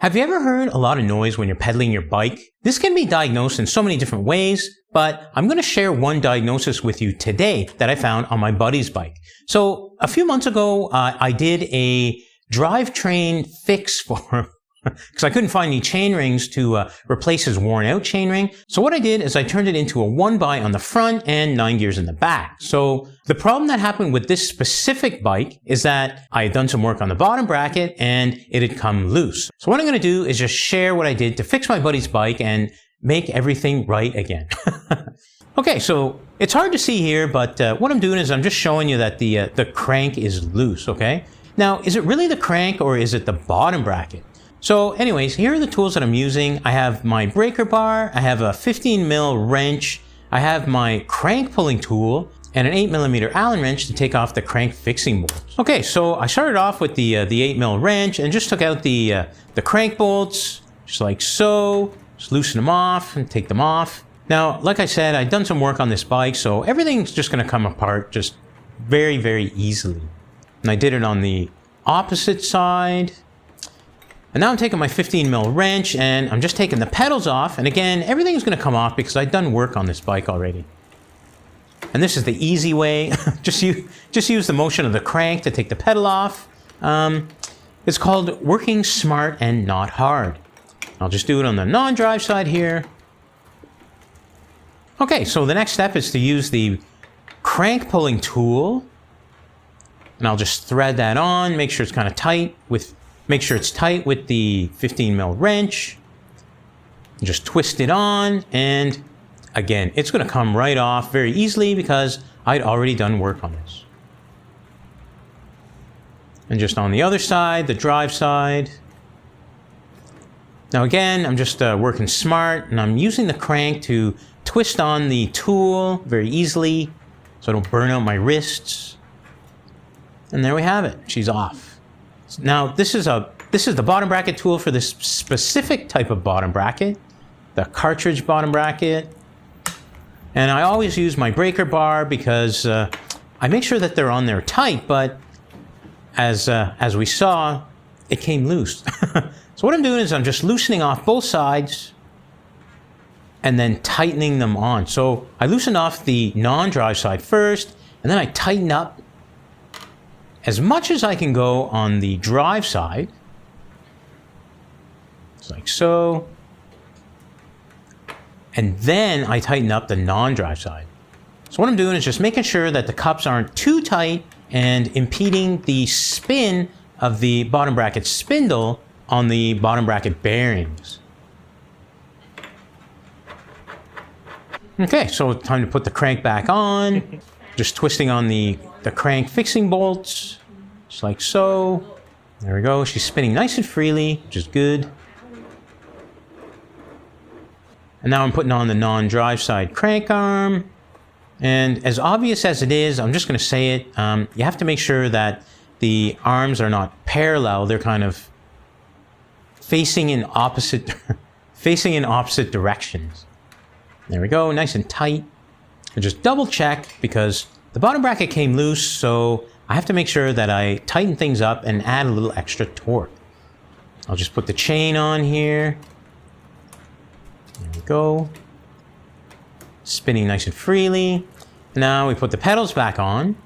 Have you ever heard a lot of noise when you're pedaling your bike? This can be diagnosed in so many different ways, but I'm going to share one diagnosis with you today that I found on my buddy's bike. So a few months ago, I did a drivetrain fix for him because I couldn't find any chain rings to replace his worn out chain ring. So what I did is I turned it into a 1-by on the front and 9 gears in the back. So the problem that happened with this specific bike is that I had done some work on the bottom bracket and it had come loose. So what I'm going to do is just share what I did to fix my buddy's bike and make everything right again. Okay, so it's hard to see here, but what I'm doing is I'm just showing you that the crank is loose, okay? Now, is it really the crank or is it the bottom bracket? So anyways, here are the tools that I'm using. I have my breaker bar, I have a 15mm wrench, I have my crank pulling tool, and an 8mm Allen wrench to take off the crank fixing bolts. Okay, so I started off with the 8mm wrench and just took out the crank bolts, just like so. Just loosen them off and take them off. Now, like I said, I've done some work on this bike, so everything's just gonna come apart just very, very easily. And I did it on the opposite side. And now I'm taking my 15mm wrench and I'm just taking the pedals off. And again, everything's going to come off because I've done work on this bike already. And this is the easy way. just use the motion of the crank to take the pedal off. It's called working smart and not hard. I'll just do it on the non-drive side here. Okay, so the next step is to use the crank pulling tool. And I'll just thread that on, make sure it's kind of tight make sure it's tight with the 15mm wrench. Just twist it on, and again, it's going to come right off very easily because I'd already done work on this. And just on the other side, the drive side. Now again, I'm just working smart, and I'm using the crank to twist on the tool very easily so I don't burn out my wrists. And there we have it. She's off. Now, this is the bottom bracket tool for this specific type of bottom bracket, the cartridge bottom bracket. And I always use my breaker bar because I make sure that they're on there tight, but as we saw, it came loose. So what I'm doing is I'm just loosening off both sides and then tightening them on. So I loosen off the non-drive side first, and then I tighten up as much as I can go on the drive side, just like so, and then I tighten up the non-drive side. So what I'm doing is just making sure that the cups aren't too tight and impeding the spin of the bottom bracket spindle on the bottom bracket bearings. Okay, so time to put the crank back on. Just twisting on the crank fixing bolts, just like so. There we go. She's spinning nice and freely, which is good. And now I'm putting on the non-drive side crank arm. And as obvious as it is, I'm just going to say it. You have to make sure that the arms are not parallel. They're kind of facing in opposite directions. There we go. Nice and tight. And just double check because the bottom bracket came loose, so I have to make sure that I tighten things up and add a little extra torque. I'll just put the chain on here. There we go. Spinning nice and freely. Now we put the pedals back on.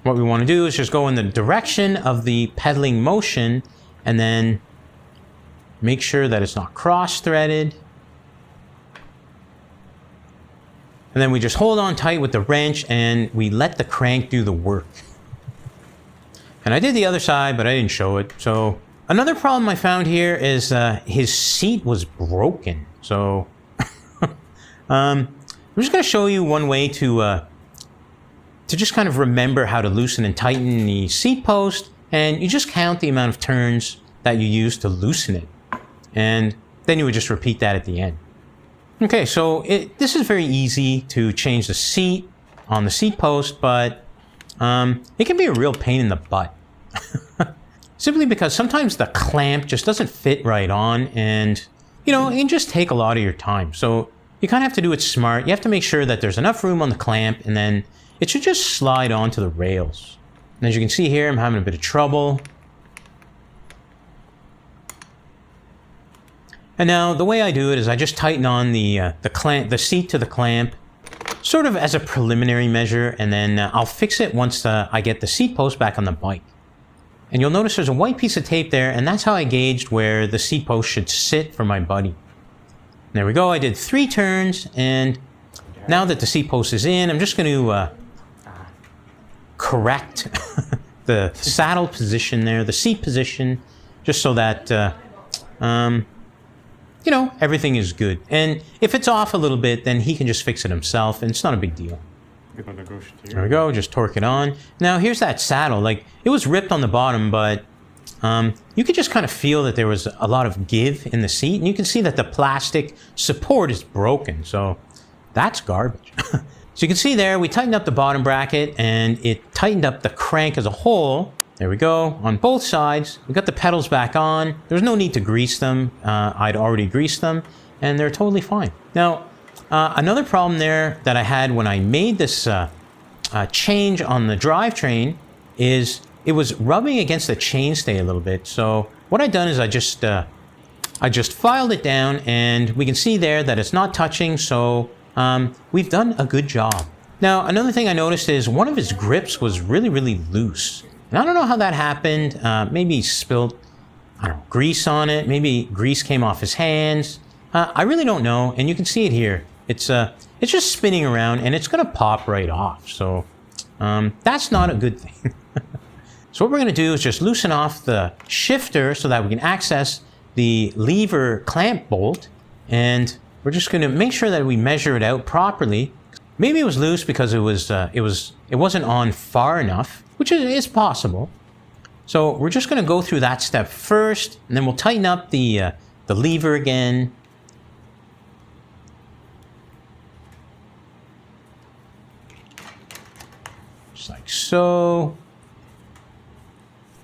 What we want to do is just go in the direction of the pedaling motion and then make sure that it's not cross-threaded. And then we just hold on tight with the wrench and we let the crank do the work. And I did the other side, but I didn't show it. So another problem I found here is his seat was broken. So I'm just going to show you one way to just kind of remember how to loosen and tighten the seat post. And you just count the amount of turns that you use to loosen it. And then you would just repeat that at the end. Okay, so this is very easy to change the seat on the seat post, but it can be a real pain in the butt. Simply because sometimes the clamp just doesn't fit right on, and it can just take a lot of your time. So you kind of have to do it smart. You have to make sure that there's enough room on the clamp, and then it should just slide onto the rails. And as you can see here, I'm having a bit of trouble. And now the way I do it is I just tighten on the seat to the clamp, sort of as a preliminary measure, and then I'll fix it once I get the seat post back on the bike. And you'll notice there's a white piece of tape there, and that's how I gauged where the seat post should sit for my buddy. There we go, I did 3 turns, and now that the seat post is in, I'm just going to correct the saddle position there, the seat position, just so that you know, everything is good. And if it's off a little bit, then he can just fix it himself, and it's not a big deal. There we go, just torque it on. Now, here's that saddle. Like, it was ripped on the bottom, but you could just kind of feel that there was a lot of give in the seat, and you can see that the plastic support is broken, so that's garbage. So you can see there, we tightened up the bottom bracket, and it tightened up the crank as a whole. There we go, on both sides. We got the pedals back on. There's no need to grease them. I'd already greased them, and they're totally fine. Now, another problem there that I had when I made this change on the drivetrain is it was rubbing against the chainstay a little bit. So what I've done is I just filed it down, and we can see there that it's not touching, so we've done a good job. Now, another thing I noticed is one of his grips was really, really loose. And I don't know how that happened. Maybe he spilled, I don't know, grease on it. Maybe grease came off his hands. I really don't know. And you can see it here. It's just spinning around, and it's going to pop right off. So that's not a good thing. So what we're going to do is just loosen off the shifter so that we can access the lever clamp bolt. And we're just going to make sure that we measure it out properly. Maybe it was loose because it wasn't on far enough, which is possible. So we're just going to go through that step first, and then we'll tighten up the lever again. Just like so.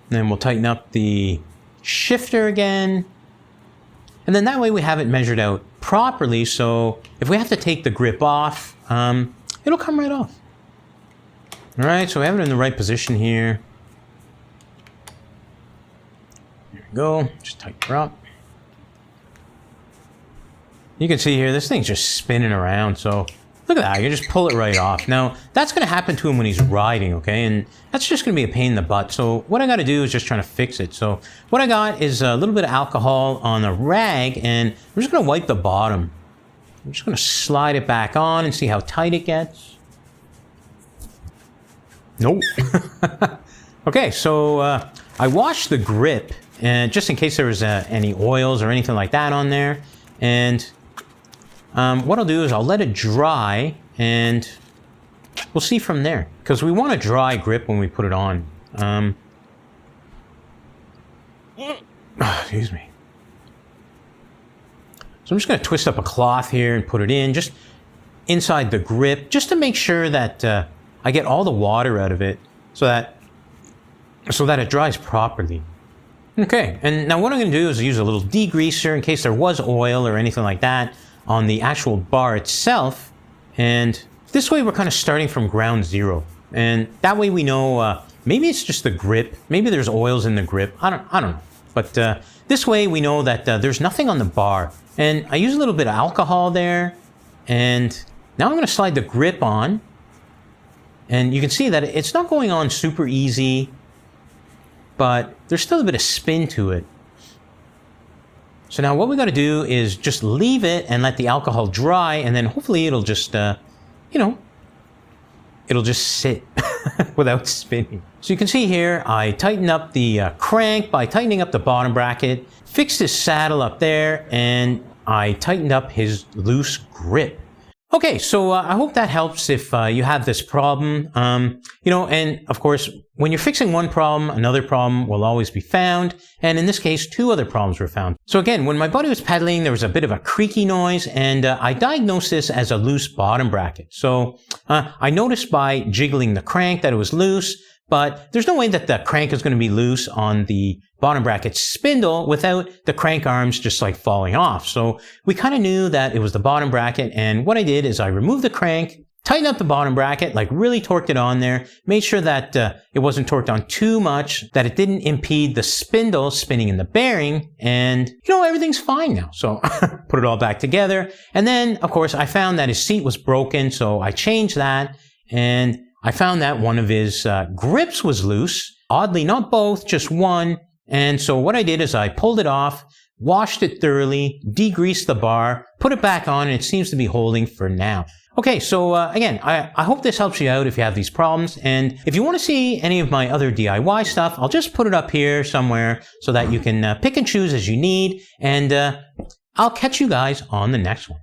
And then we'll tighten up the shifter again. And then that way we have it measured out properly, so if we have to take the grip off, it'll come right off. All right, so we have it in the right position here. There we go, just tighten her up. You can see here, this thing's just spinning around, so look at that, you just pull it right off. Now, that's gonna happen to him when he's riding, okay? And that's just gonna be a pain in the butt. So what I gotta do is just trying to fix it. So what I got is a little bit of alcohol on a rag, and I'm just gonna wipe the bottom. I'm just gonna slide it back on and see how tight it gets. Nope. Okay, so I washed the grip, and just in case there was any oils or anything like that on there. And what I'll do is I'll let it dry, and we'll see from there. Because we want a dry grip when we put it on. Excuse me. So I'm just going to twist up a cloth here and put it in, just inside the grip, just to make sure that I get all the water out of it, so that it dries properly. Okay, and now what I'm going to do is use a little degreaser in case there was oil or anything like that on the actual bar itself. And this way we're kind of starting from ground zero. And that way we know, maybe it's just the grip, maybe there's oils in the grip, I don't know. But this way we know that there's nothing on the bar. And I use a little bit of alcohol there, and now I'm going to slide the grip on. And you can see that it's not going on super easy, but there's still a bit of spin to it. So now what we got to do is just leave it and let the alcohol dry, and then hopefully it'll just, it'll just sit without spinning. So you can see here, I tightened up the crank by tightening up the bottom bracket, fixed his saddle up there, and I tightened up his loose grip. Okay, so I hope that helps if you have this problem. And of course, when you're fixing one problem, another problem will always be found. And in this case, 2 other problems were found. So again, when my buddy was pedaling, there was a bit of a creaky noise, and I diagnosed this as a loose bottom bracket. So I noticed by jiggling the crank that it was loose, but there's no way that the crank is going to be loose on the bottom bracket spindle without the crank arms just like falling off. So we kind of knew that it was the bottom bracket, and what I did is I removed the crank, tightened up the bottom bracket, like really torqued it on there, made sure that it wasn't torqued on too much, that it didn't impede the spindle spinning in the bearing, and everything's fine now. So put it all back together. And then, of course, I found that his seat was broken, so I changed that, and I found that one of his grips was loose. Oddly, not both, just one. And so what I did is I pulled it off, washed it thoroughly, degreased the bar, put it back on, and it seems to be holding for now. Okay, so again, I hope this helps you out if you have these problems. And if you want to see any of my other DIY stuff, I'll just put it up here somewhere so that you can pick and choose as you need. And I'll catch you guys on the next one.